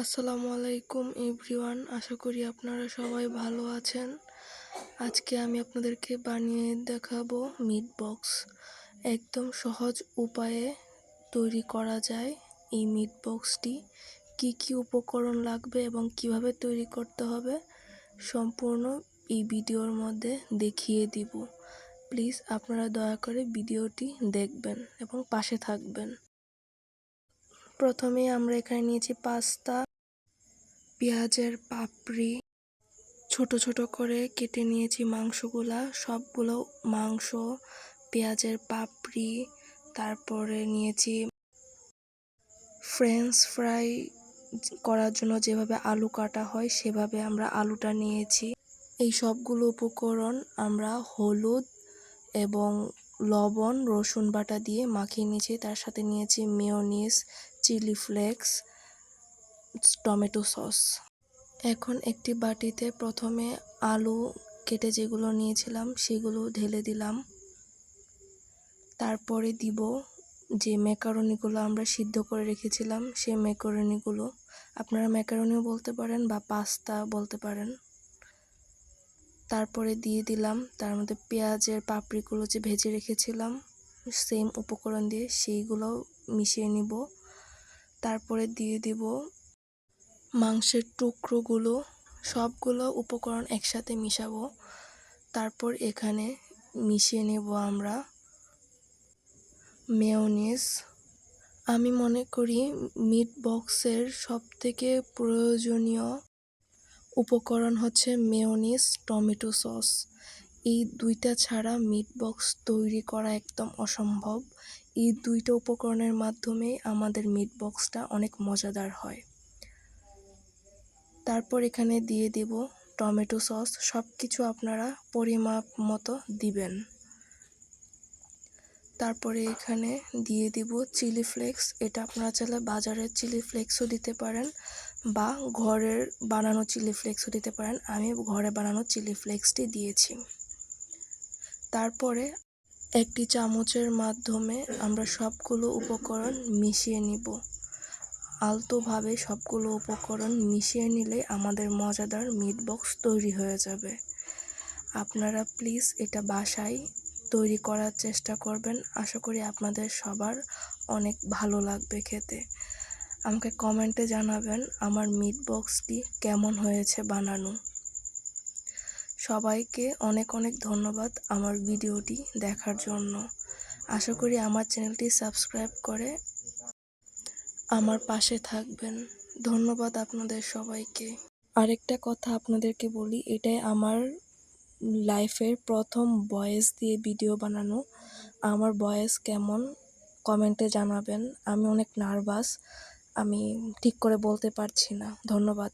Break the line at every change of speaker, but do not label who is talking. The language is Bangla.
আসসালামু আলাইকুম এভরিওয়ান, আশা করি আপনারা সবাই ভালো আছেন। আজকে আমি আপনাদেরকে বানিয়ে দেখাবো মিট বক্স। একদম সহজ উপায়ে তৈরি করা যায় এই মিট বক্সটি। কি উপকরণ লাগবে এবং কিভাবে তৈরি করতে হবে সম্পূর্ণ এই ভিডিওর মধ্যে দেখিয়ে দিব। প্লিজ আপনারা দয়া করে ভিডিওটি দেখবেন এবং পাশে থাকবেন। প্রথমে আমরা এখানে নিয়েছি পাস্তা, পেঁয়াজের পাপড়ি, ছোট ছোট করে কেটে নিয়েছি মাংসগুলা, সবগুলো মাংস, পেঁয়াজের পাপড়ি, তারপরে নিয়েছি ফ্রেঞ্চ ফ্রাই করার জন্য যেভাবে আলু কাটা হয় সেভাবে আমরা আলুটা নিয়েছি। এই সবগুলো উপকরণ আমরা হলুদ এবং লবণ, রসুন বাটা দিয়ে মাখিয়ে নিয়েছি। তার সাথে নিয়েছি mayonnaise, chilli flakes, tomato sauce. এখন একটি বাটিতে প্রথমে আলু কেটে যেগুলো নিয়েছিলাম সেগুলো ঢেলে দিলাম। তারপরে দিব যে ম্যাকারনিগুলো আমরা সিদ্ধ করে রেখেছিলাম সেই ম্যাকারনিগুলো, আপনারা ম্যাকারনিও বলতে পারেন বা পাস্তা বলতে পারেন। তারপরে দিয়ে দিলাম তার মধ্যে পেঁয়াজের পাপড়িগুলো যে ভেজে রেখেছিলাম সেম উপকরণ দিয়ে সেইগুলো মিশিয়ে নিব। তারপরে দিয়ে দিব মাংসের টুকরোগুলো, সবগুলো উপকরণ একসাথে মিশাবো। তারপর এখানে মিশিয়ে নেব আমরা মেয়োনিজ। আমি মনে করি মিট বক্সের সবথেকে প্রয়োজনীয় উপকরণ হচ্ছে মেয়োনিজ, টমেটো সস। এই দুইটা ছাড়া মিট বক্স তৈরি করা একদম অসম্ভব। এই দুইটা উপকরণের মাধ্যমে আমাদের মিট বক্সটা অনেক মজাদার হয়। তারপর এখানে দিয়ে দিব টমেটো সস। সব কিছু আপনারা পরিমাপ মতো দিবেন। তারপরে এখানে দিয়ে দিব চিলি ফ্লেক্স। এটা আপনারা চাইলে বাজারের চিলি ফ্লেক্সও দিতে পারেন বা ঘরের বানানো চিলি ফ্লেক্সও দিতে পারেন। আমি ঘরে বানানো চিলি ফ্লেক্সটি দিয়েছি। তারপরে একটি চামচের মাধ্যমে আমরা সবগুলো উপকরণ মিশিয়ে নিব। আলতোভাবে সবগুলো উপকরণ মিশিয়ে নিলে আমাদের মজাদার মিট বক্স তৈরি হয়ে যাবে। আপনারা প্লিজ এটা বাসায় তৈরি করার চেষ্টা করবেন। আশা করি আপনাদের সবার অনেক ভালো লাগবে খেতে। আমাকে কমেন্টে জানাবেন আমার মিট বক্সটি কেমন হয়েছে বানানো। সবাইকে অনেক অনেক ধন্যবাদ আমার ভিডিওটি দেখার জন্য। আশা করি আমার চ্যানেলটি সাবস্ক্রাইব করে আমার পাশে থাকবেন। ধন্যবাদ আপনাদের সবাইকে। আরেকটা কথা আপনাদেরকে বলি, এটাই আমার লাইফের প্রথম ভয়েস দিয়ে ভিডিও বানানো। আমার ভয়েস কেমন কমেন্টে জানাবেন। আমি অনেক নার্ভাস, আমি ঠিক করে বলতে পারছি না। ধন্যবাদ।